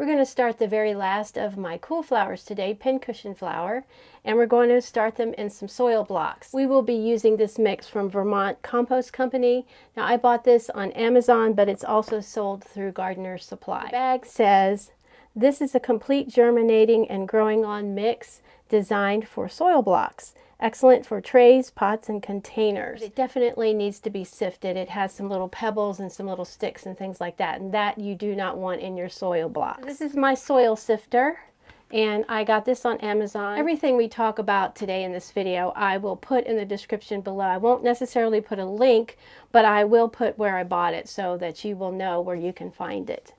We're going to start the very last of my cool flowers today, pincushion flower, and we're going to start them in some soil blocks. We will be using this mix from Vermont Compost Company. Now I bought this on Amazon, but it's also sold through Gardener's Supply. The bag says, "This is a complete germinating and growing on mix designed for soil blocks. Excellent for trays, pots, and containers." It definitely needs to be sifted. It has some little pebbles and some little sticks and things like that, and that you do not want in your soil blocks. This is my soil sifter, and I got this on Amazon. Everything we talk about today in this video I will put in the description below. I won't necessarily put a link, but I will put where I bought it so that you will know where you can find it.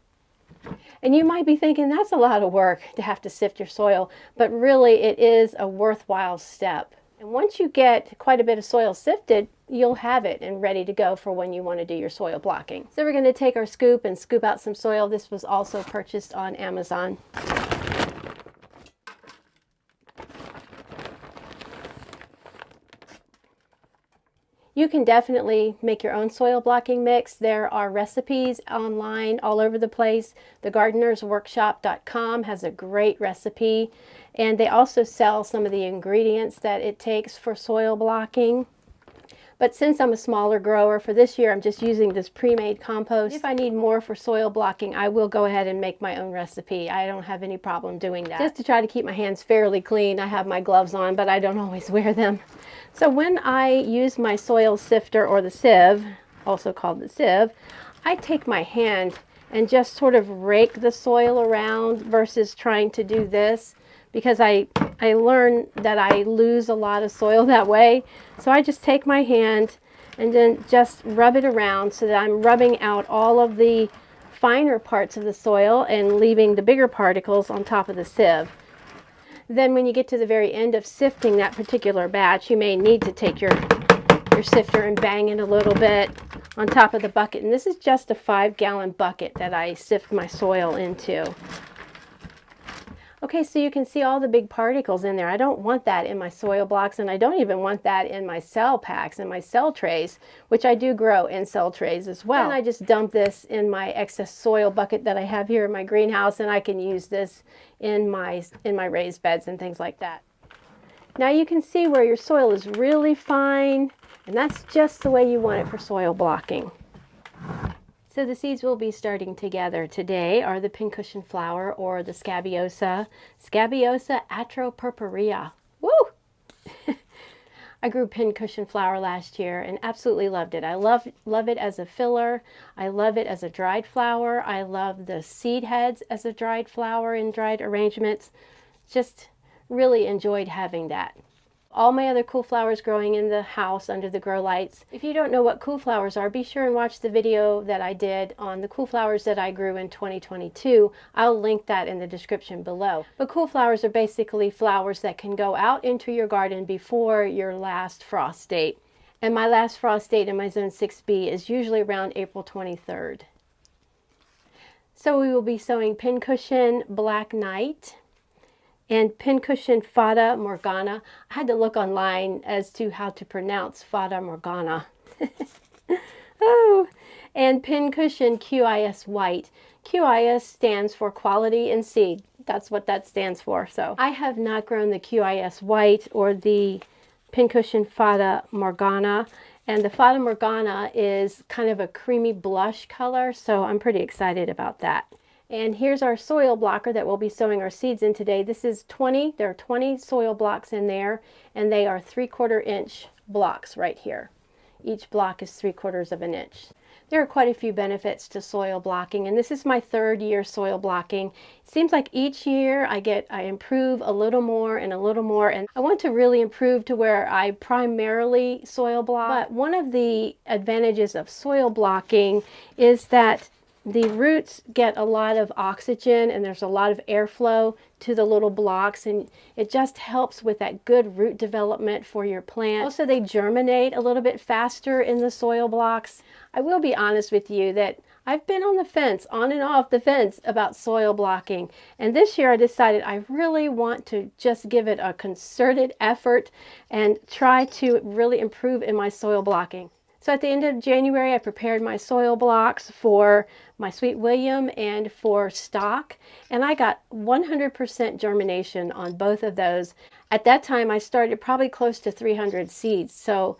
And you might be thinking that's a lot of work to have to sift your soil, but really it is a worthwhile step. And once you get quite a bit of soil sifted, you'll have it and ready to go for when you want to do your soil blocking. So we're going to take our scoop and scoop out some soil. This was also purchased on Amazon. You can definitely make your own soil blocking mix. There are recipes online all over the place. TheGardenersWorkshop.com has a great recipe, and they also sell some of the ingredients that it takes for soil blocking. But since I'm a smaller grower, for this year I'm just using this pre-made compost. If I need more for soil blocking, I will go ahead and make my own recipe. I don't have any problem doing that. Just to try to keep my hands fairly clean, I have my gloves on, but I don't always wear them. So when I use my soil sifter, or the sieve, also called the sieve, I take my hand and just sort of rake the soil around versus trying to do this, because I learned that I lose a lot of soil that way. So I just take my hand and then just rub it around so that I'm rubbing out all of the finer parts of the soil and leaving the bigger particles on top of the sieve. Then when you get to the very end of sifting that particular batch, you may need to take your sifter and bang it a little bit on top of the bucket. And this is just a 5-gallon bucket that I sift my soil into. Okay, so you can see all the big particles in there. I don't want that in my soil blocks, and I don't even want that in my cell packs and my cell trays, which I do grow in cell trays as well. And I just dump this in my excess soil bucket that I have here in my greenhouse, and I can use this in my raised beds and things like that. Now you can see where your soil is really fine, and that's just the way you want it for soil blocking. So the seeds we'll be starting together today are the pincushion flower, or the Scabiosa atropurpurea. Woo! I grew pincushion flower last year and absolutely loved it. I love it as a filler. I love it as a dried flower. I love the seed heads as a dried flower in dried arrangements. Just really enjoyed having that. All my other cool flowers growing in the house under the grow lights. If you don't know what cool flowers are, be sure and watch the video that I did on the cool flowers that I grew in 2022. I'll link that in the description below. But cool flowers are basically flowers that can go out into your garden before your last frost date. And my last frost date in my zone 6B is usually around April 23rd. So we will be sowing pincushion black knight and pincushion Fata Morgana. I had to look online as to how to pronounce Fata Morgana. Oh, and pincushion QIS white. QIS stands for quality in seed. That's what that stands for. So I have not grown the QIS white or the pincushion Fata Morgana. And the Fata Morgana is kind of a creamy blush color, so I'm pretty excited about that. And here's our soil blocker that we'll be sowing our seeds in today. This is 20, there are 20 soil blocks in there, and they are 3/4 inch blocks right here. Each block is 3/4 of an inch. There are quite a few benefits to soil blocking, and this is my 3rd year soil blocking. It seems like each year I improve a little more and a little more, and I want to really improve to where I primarily soil block. But one of the advantages of soil blocking is that the roots get a lot of oxygen and there's a lot of airflow to the little blocks, and it just helps with that good root development for your plant. Also, they germinate a little bit faster in the soil blocks. I will be honest with you that I've been on the fence, on and off the fence, about soil blocking, and this year I decided I really want to just give it a concerted effort and try to really improve in my soil blocking. So at the end of January, I prepared my soil blocks for my Sweet William and for stock, and I got 100% germination on both of those. At that time, I started probably close to 300 seeds, so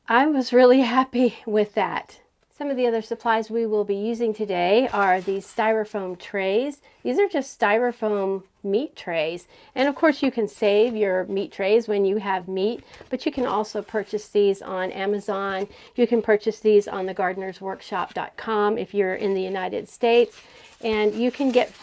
I was really happy with that. Some of the other supplies we will be using today are these styrofoam trays. These are just styrofoam meat trays. And of course you can save your meat trays when you have meat, but you can also purchase these on Amazon. You can purchase these on thegardenersworkshop.com if you're in the United States. And you can get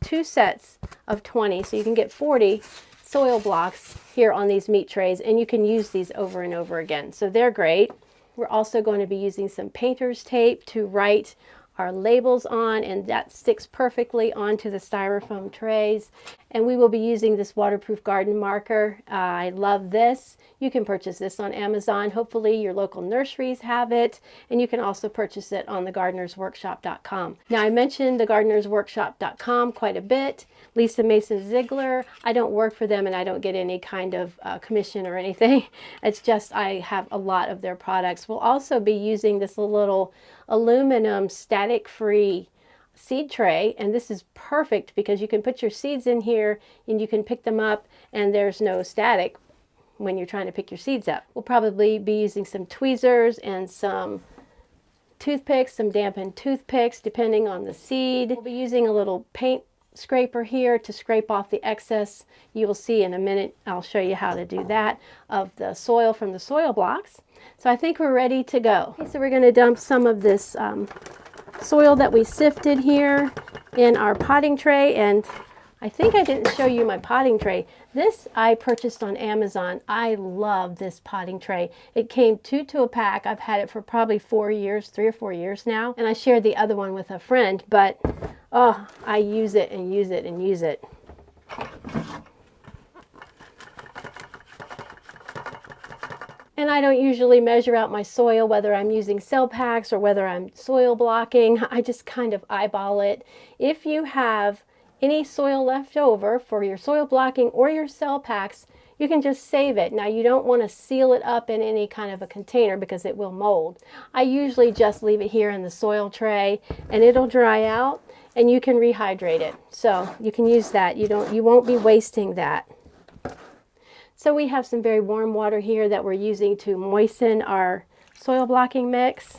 2 sets of 20, so you can get 40 soil blocks here on these meat trays, and you can use these over and over again. So they're great. We're also going to be using some painter's tape to write our labels on, and that sticks perfectly onto the styrofoam trays. And we will be using this waterproof garden marker. I love this. You can purchase this on Amazon. Hopefully your local nurseries have it, and you can also purchase it on thegardenersworkshop.com. Now, I mentioned thegardenersworkshop.com quite a bit. Lisa Mason Ziegler, I don't work for them and I don't get any kind of commission or anything. It's just I have a lot of their products. We'll also be using this little aluminum static-free seed tray, and this is perfect because you can put your seeds in here and you can pick them up and there's no static when you're trying to pick your seeds up. We'll probably be using some tweezers and some toothpicks, some dampened toothpicks depending on the seed. We'll be using a little paint scraper here to scrape off the excess. You will see in a minute, I'll show you how to do that, of the soil from the soil blocks. So I think we're ready to go. Okay, so we're going to dump some of this soil that we sifted here in our potting tray, and I think I didn't show you my potting tray. This I purchased on Amazon. I love this potting tray. It came 2 to a pack. I've had it for probably 4 years, 3 or 4 years now, and I shared the other one with a friend, but oh, I use it and use it and use it. And I don't usually measure out my soil, whether I'm using cell packs or whether I'm soil blocking. I just kind of eyeball it. If you have any soil left over for your soil blocking or your cell packs, you can just save it. Now, you don't want to seal it up in any kind of a container because it will mold. I usually just leave it here in the soil tray and it'll dry out and you can rehydrate it. So you can use that. You won't be wasting that. So we have some very warm water here that we're using to moisten our soil blocking mix.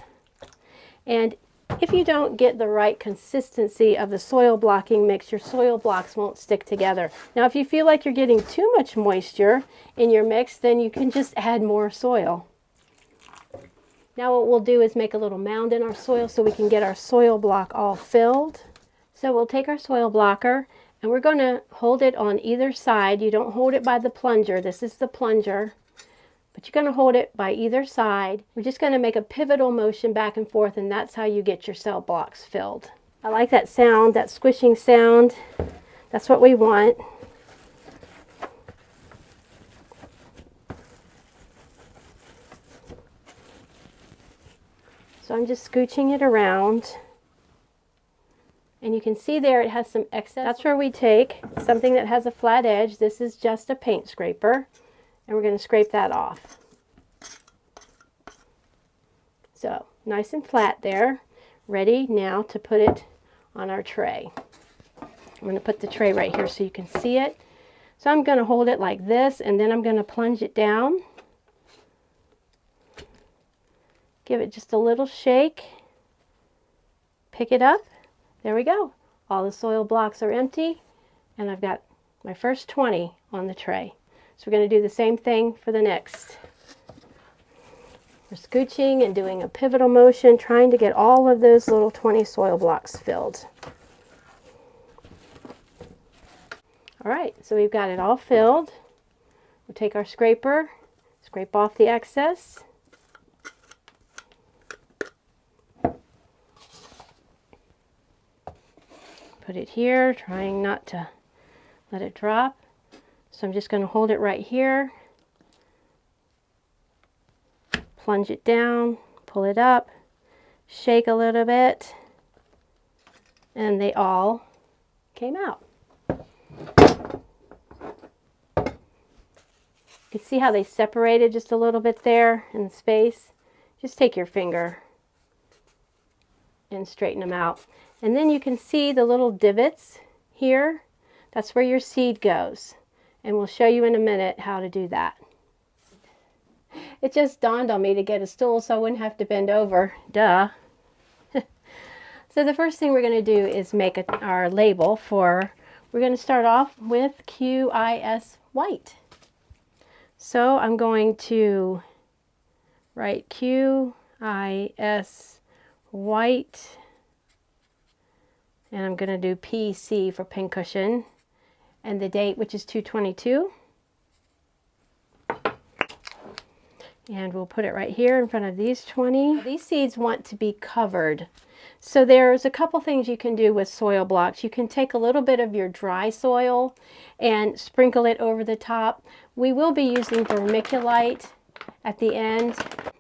And if you don't get the right consistency of the soil blocking mix, your soil blocks won't stick together. Now, if you feel like you're getting too much moisture in your mix, then you can just add more soil. Now what we'll do is make a little mound in our soil so we can get our soil block all filled. So we'll take our soil blocker and we're going to hold it on either side. You don't hold it by the plunger. This is the plunger. But you're going to hold it by either side. We're just going to make a pivotal motion back and forth, and that's how you get your cell blocks filled. I like that sound, that squishing sound. That's what we want. So I'm just scooching it around. And you can see there it has some excess. That's where we take something that has a flat edge. This is just a paint scraper. And we're going to scrape that off. So, nice and flat there. Ready now to put it on our tray. I'm going to put the tray right here so you can see it. So I'm going to hold it like this, and then I'm going to plunge it down. Give it just a little shake. Pick it up. There we go. All the soil blocks are empty, and I've got my first 20 on the tray. So we're going to do the same thing for the next. We're scooching and doing a pivotal motion, trying to get all of those little 20 soil blocks filled. All right, so we've got it all filled. We'll take our scraper, scrape off the excess. Put it here, trying not to let it drop. So I'm just going to hold it right here, plunge it down, pull it up, shake a little bit, and they all came out. You can see how they separated just a little bit there in the space. Just take your finger and straighten them out. And then you can see the little divots here. That's where your seed goes. And we'll show you in a minute how to do that. It just dawned on me to get a stool so I wouldn't have to bend over. Duh. So the first thing we're going to do is make our label for, we're going to start off with QIS white. So I'm going to write QIS white, and I'm going to do PC for Pincushion, and the date, which is 2/22. And we'll put it right here in front of these 20. These seeds want to be covered. So there's a couple things you can do with soil blocks. You can take a little bit of your dry soil and sprinkle it over the top. We will be using vermiculite at the end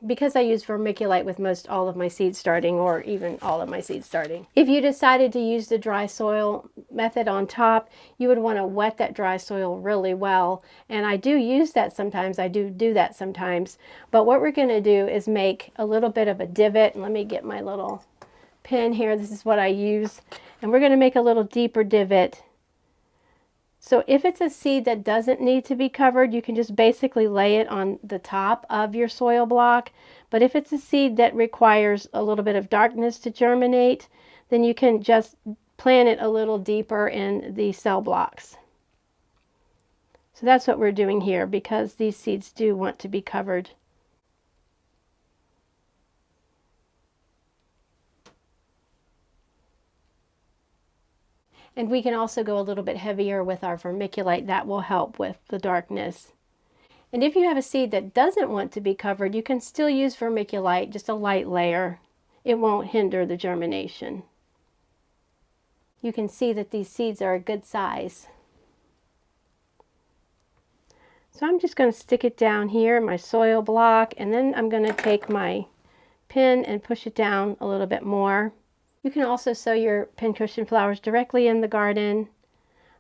because I use vermiculite with most all of my seed starting, or even all of my seed starting. If you decided to use the dry soil method on top, you would want to wet that dry soil really well. And I do use that sometimes. I do that sometimes. But what we're going to do is make a little bit of a divot. Let me get my little pin here. This is what I use. And we're going to make a little deeper divot. So if it's a seed that doesn't need to be covered, you can just basically lay it on the top of your soil block. But if it's a seed that requires a little bit of darkness to germinate, then you can just plant it a little deeper in the cell blocks. So that's what we're doing here, because these seeds do want to be covered. And we can also go a little bit heavier with our vermiculite. That will help with the darkness. And if you have a seed that doesn't want to be covered, you can still use vermiculite, just a light layer. It won't hinder the germination. You can see that these seeds are a good size. So I'm just going to stick it down here in my soil block, and then I'm going to take my pin and push it down a little bit more. You can also sow your pincushion flowers directly in the garden,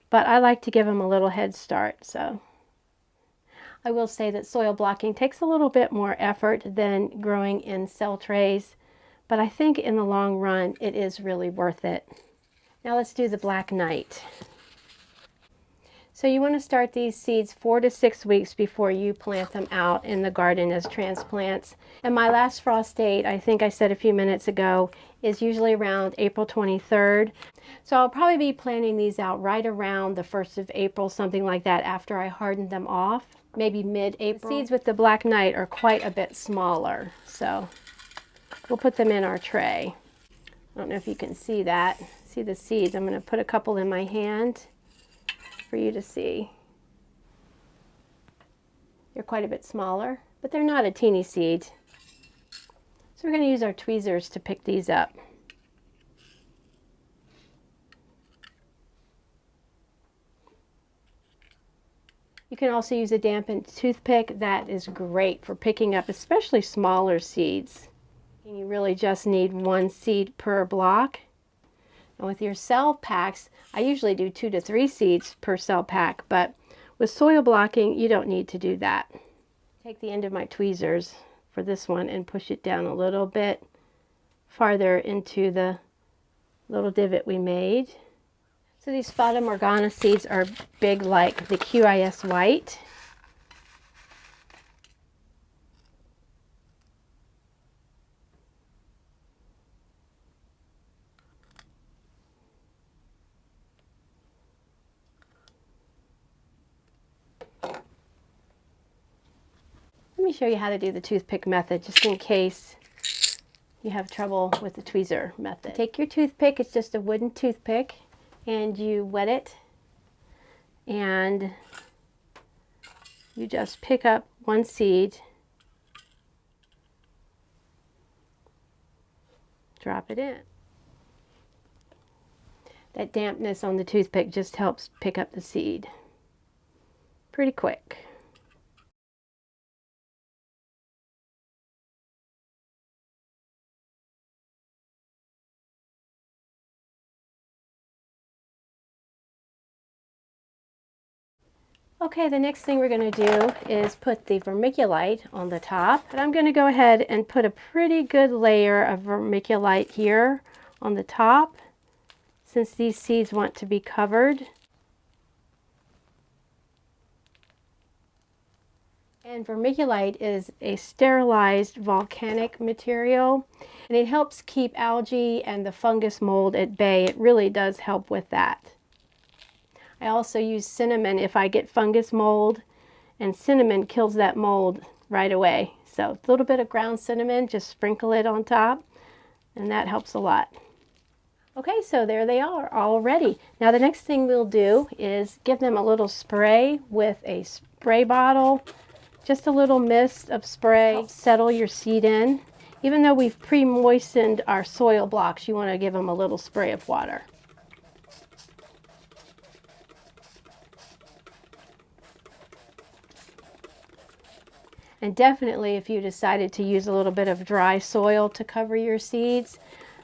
but I like to give them a little head start. So I will say that soil blocking takes a little bit more effort than growing in cell trays, but I think in the long run it is really worth it. Now let's do the Black Knight. So you want to start these seeds 4 to 6 weeks before you plant them out in the garden as transplants. And my last frost date, I think I said a few minutes ago, is usually around April 23rd. So I'll probably be planting these out right around the 1st of April, something like that, after I harden them off, maybe mid-April. The seeds with the Black Knight are quite a bit smaller, so we'll put them in our tray. I don't know if you can see that. See the seeds. I'm going to put a couple in my hand for you to see. They're quite a bit smaller, but they're not a teeny seed. So we're going to use our tweezers to pick these up. You can also use a dampened toothpick. That is great for picking up especially smaller seeds. And you really just need 1 seed per block. And with your cell packs, I usually do 2 to 3 seeds per cell pack, but with soil blocking, you don't need to do that. Take the end of my tweezers for this one and push it down a little bit farther into the little divot we made. So these Fata Morgana seeds are big like the QIS white. Let me show you how to do the toothpick method, just in case you have trouble with the tweezer method. Take your toothpick, it's just a wooden toothpick, and you wet it, and you just pick up 1 seed, drop it in. That dampness on the toothpick just helps pick up the seed pretty quick. Okay, the next thing we're going to do is put the vermiculite on the top. But I'm going to go ahead and put a pretty good layer of vermiculite here on the top, since these seeds want to be covered. And vermiculite is a sterilized volcanic material, and it helps keep algae and the fungus mold at bay. It really does help with that. I also use cinnamon if I get fungus mold, and cinnamon kills that mold right away. So a little bit of ground cinnamon, just sprinkle it on top, and that helps a lot. Okay, so there they are, all ready. Now the next thing we'll do is give them a little spray with a spray bottle. Just a little mist of spray. Help settle your seed in. Even though we've pre-moistened our soil blocks, you want to give them a little spray of water. And definitely, if you decided to use a little bit of dry soil to cover your seeds,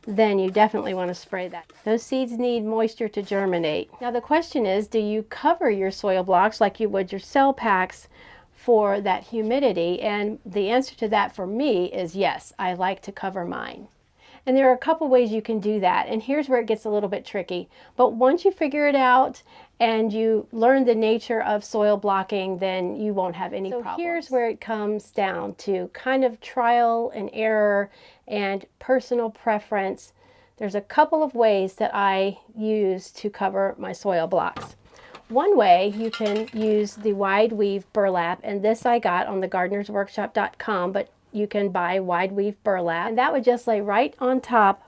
then you definitely want to spray that. Those seeds need moisture to germinate. Now the question is, do you cover your soil blocks like you would your cell packs for that humidity? And the answer to that for me is yes, I like to cover mine. And there are a couple ways you can do that, and here's where it gets a little bit tricky. But once you figure it out and you learn the nature of soil blocking, then you won't have any problems. So here's where it comes down to kind of trial and error and personal preference. There's a couple of ways that I use to cover my soil blocks. One way, you can use the wide weave burlap, and this I got on the gardenersworkshop.com, but you can buy wide weave burlap, and that would just lay right on top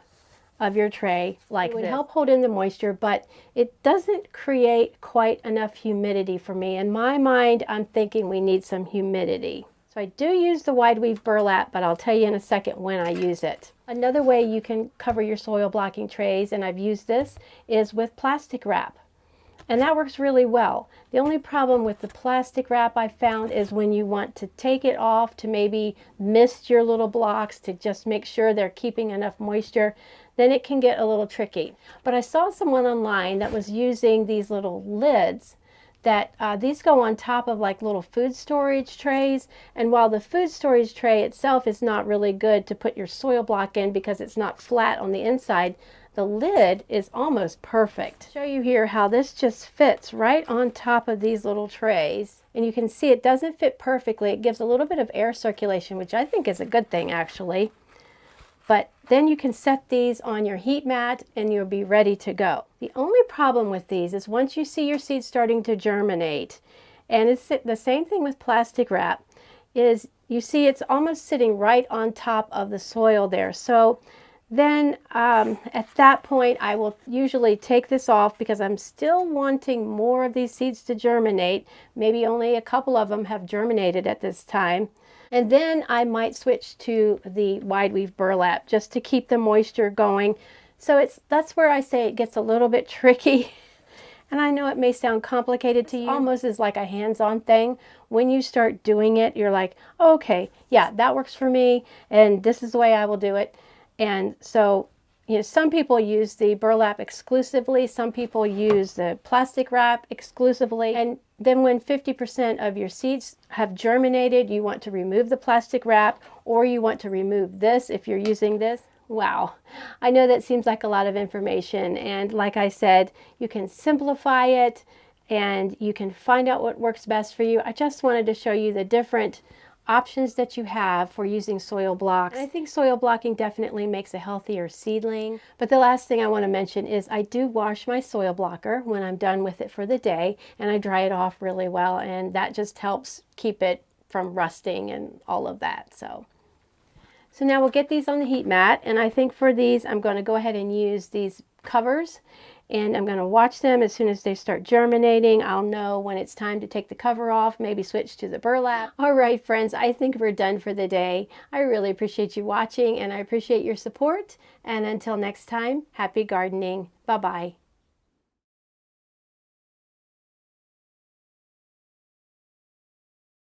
of your tray like this. It would help hold in the moisture, but it doesn't create quite enough humidity for me. In my mind, I'm thinking we need some humidity. So I do use the wide weave burlap, but I'll tell you in a second when I use it. Another way you can cover your soil blocking trays, and I've used this, is with plastic wrap. And that works really well. The only problem with the plastic wrap I found is when you want to take it off to maybe mist your little blocks to just make sure they're keeping enough moisture, then it can get a little tricky. But I saw someone online that was using these little lids that these go on top of like little food storage trays. And while the food storage tray itself is not really good to put your soil block in because it's not flat on the inside, the lid is almost perfect. I'll show you here how this just fits right on top of these little trays. And you can see it doesn't fit perfectly. It gives a little bit of air circulation, which I think is a good thing actually. But then you can set these on your heat mat and you'll be ready to go. The only problem with these is once you see your seeds starting to germinate, and it's the same thing with plastic wrap, is you see it's almost sitting right on top of the soil there. So then at that point I will usually take this off because I'm still wanting more of these seeds to germinate. Maybe only a couple of them have germinated at this time. And then I might switch to the wide weave burlap just to keep the moisture going. So that's where I say it gets a little bit tricky. And I know it may sound complicated to you. Almost is like a hands-on thing. When you start doing it, you're like, okay, yeah, that works for me, and this is the way I will do it. And so, you know, some people use the burlap exclusively, some people use the plastic wrap exclusively, and then when 50% of your seeds have germinated, you want to remove the plastic wrap, or you want to remove this if you're using this. Wow, I know that seems like a lot of information, and like I said, you can simplify it and you can find out what works best for you. I just wanted to show you the different options that you have for using soil blocks. And I think soil blocking definitely makes a healthier seedling. But the last thing I want to mention is I do wash my soil blocker when I'm done with it for the day, and I dry it off really well, and that just helps keep it from rusting and all of that. So now we'll get these on the heat mat, and I think for these I'm going to go ahead and use these covers, and I'm going to watch them. As soon as they start germinating, I'll know when it's time to take the cover off, maybe switch to the burlap. All right, friends, I think we're done for the day. I really appreciate you watching, and I appreciate your support. And until next time, happy gardening. Bye-bye.